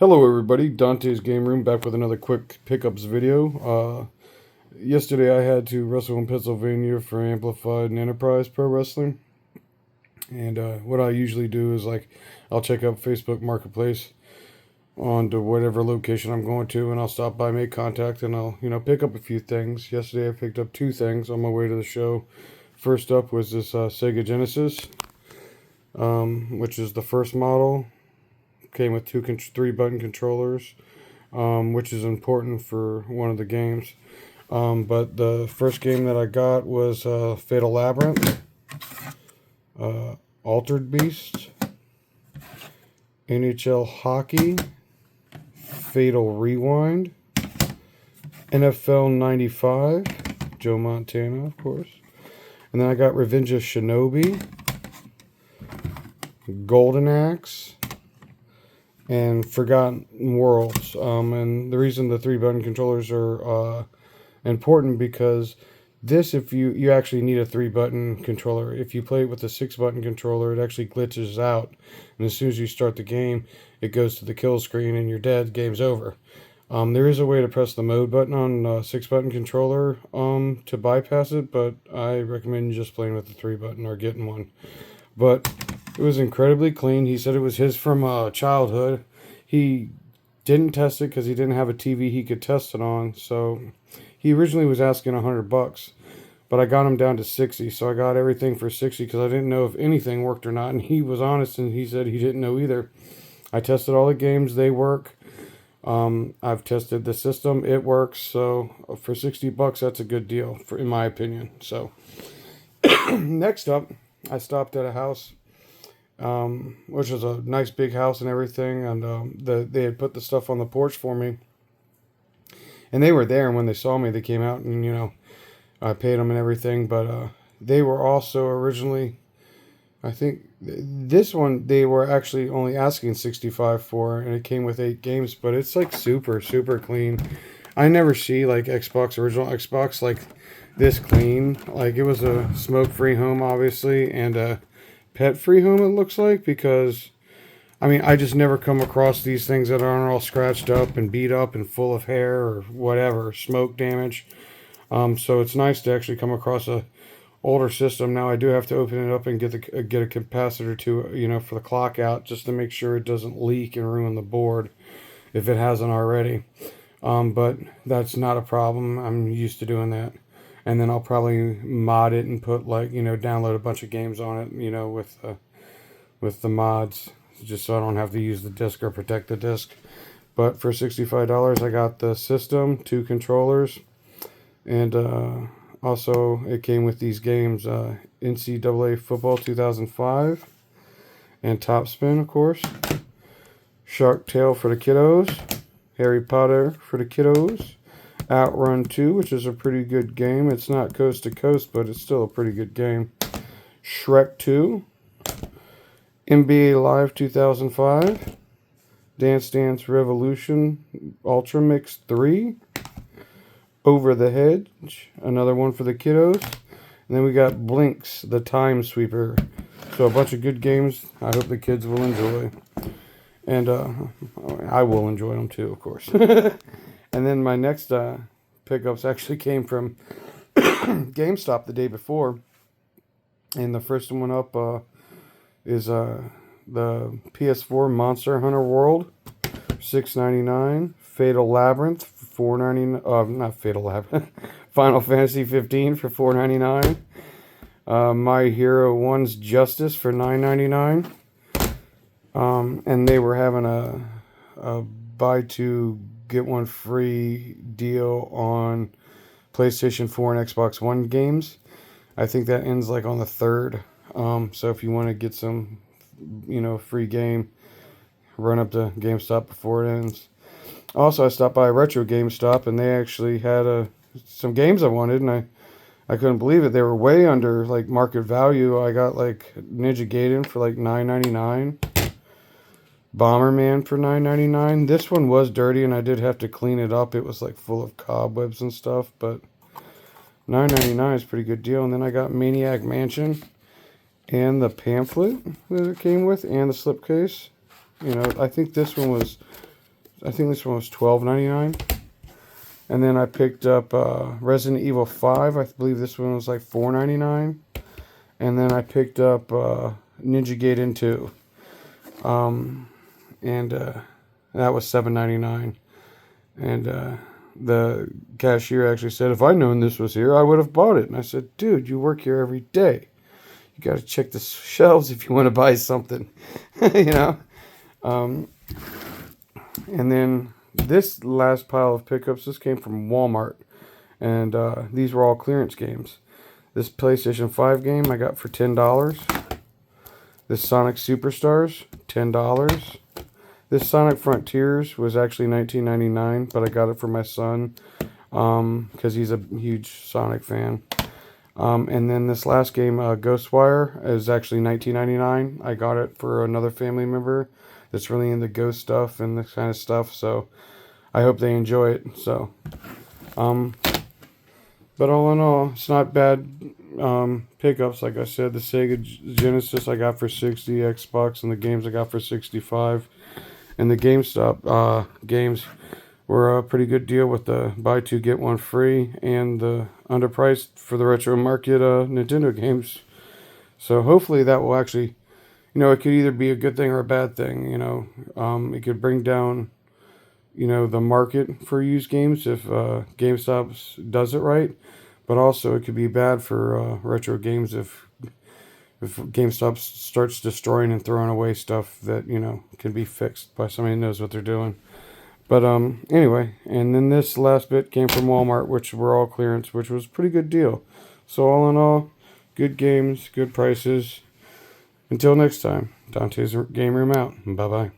Hello everybody, Dante's Game Room back with another quick pickups video. Yesterday I had to wrestle in Pennsylvania for Amplified and Enterprise Pro Wrestling. And what I usually do is I'll check out Facebook Marketplace on to whatever location I'm going to, and I'll stop by, make contact, and I'll pick up a few things. Yesterday I picked up two things on my way to the show. First up was this Sega Genesis, which is the first model. Came with two 3-button controllers, which is important for one of the games. But the first game that I got was Fatal Labyrinth, Altered Beast, NHL Hockey, Fatal Rewind, NFL 95, Joe Montana, of course. And then I got Revenge of Shinobi, Golden Axe, and Forgotten Worlds. And the reason the 3-button controllers are important because this, if you actually need a 3-button controller. If you play it with a 6-button controller, it actually glitches out, and as soon as you start the game, it goes to the kill screen and you're dead. Game's over. There is a way to press the mode button on a 6-button controller to bypass it, but I recommend just playing with the 3-button or getting one. But it was incredibly clean. He said it was his from childhood. He didn't test it because he didn't have a TV he could test it on. So he originally was asking $100, but I got him down to 60. So I got everything for 60 because I didn't know if anything worked or not. And he was honest, and he said he didn't know either. I tested all the games; they work. I've tested the system; it works. So for $60, that's a good deal, in my opinion. So next up, I stopped at a house, which was a nice big house and everything, and they had put the stuff on the porch for me, and they were there, and when they saw me, they came out, and I paid them and everything, but they were also originally, I think, this one, they were actually only asking $65 for, and it came with 8 games, but it's super, super clean. I never see, original Xbox, this clean. It was a smoke-free home, obviously, and a pet-free home, it looks like, because I just never come across these things that aren't all scratched up and beat up and full of hair or whatever, smoke damage. So it's nice to actually come across a older system. Now I do have to open it up and get a capacitor to, for the clock out, just to make sure it doesn't leak and ruin the board if it hasn't already. But that's not a problem. I'm used to doing that. And then I'll probably mod it and put download a bunch of games on it, with the mods, just so I don't have to use the disc or protect the disc. But for $65, I got the system, 2 controllers, and also it came with these games, NCAA Football 2005, and Top Spin, of course, Shark Tale for the kiddos, Harry Potter for the kiddos, Outrun 2, which is a pretty good game. It's not coast to coast, but it's still a pretty good game. Shrek 2, NBA Live 2005, Dance Dance Revolution Ultra Mix 3, Over the Hedge, another one for the kiddos. And then we got Blinks, the Time Sweeper. So a bunch of good games I hope the kids will enjoy. And I will enjoy them too, of course. And then my next pickups actually came from GameStop the day before. And the first one up is the PS4 Monster Hunter World, $6.99. Fatal Labyrinth, $4.99. Not Fatal Labyrinth. Final Fantasy 15 for $4.99. My Hero 1's Justice for $9.99. And they were having a buy 2 get 1 free deal on PlayStation 4 and Xbox One games. I think that ends on the 3rd. So if you want to get some, free game, run up to GameStop before it ends. Also, I stopped by Retro GameStop, and they actually had some games I wanted, and I couldn't believe it. They were way under market value. I got Ninja Gaiden for $9.99. Bomberman for $9.99. This one was dirty, and I did have to clean it up. It was full of cobwebs and stuff, but $9.99 is a pretty good deal. And then I got Maniac Mansion and the pamphlet that it came with, and the slipcase. I think this one was I think this one was $12.99. And then I picked up Resident Evil 5. I believe this one was like $4.99. And then I picked up Ninja Gaiden 2. And that was $7.99. And the cashier actually said, if I'd known this was here, I would have bought it. And I said, dude, you work here every day. You got to check the shelves if you want to buy something, you know. And then this last pile of pickups, this came from Walmart. And these were all clearance games. This PlayStation 5 game I got for $10. This Sonic Superstars, $10. This Sonic Frontiers was actually $19.99, but I got it for my son because he's a huge Sonic fan. And then this last game, Ghostwire, is actually $19.99. I got it for another family member that's really into ghost stuff and this kind of stuff, so I hope they enjoy it. So, but all in all, it's not bad pickups. Like I said, the Sega Genesis I got for $60, Xbox, and the games I got for $65. And the GameStop games were a pretty good deal with the buy two get one free and the underpriced for the retro market Nintendo games. So hopefully that will actually, you know, it could either be a good thing or a bad thing. You know, it could bring down, you know, the market for used games if GameStop does it right, but also it could be bad for retro games if GameStop starts destroying and throwing away stuff that, you know, can be fixed by somebody who knows what they're doing. But anyway, and then this last bit came from Walmart, which were all clearance, which was a pretty good deal. So all in all, good games, good prices. Until next time, Dante's Game Room out. Bye-bye.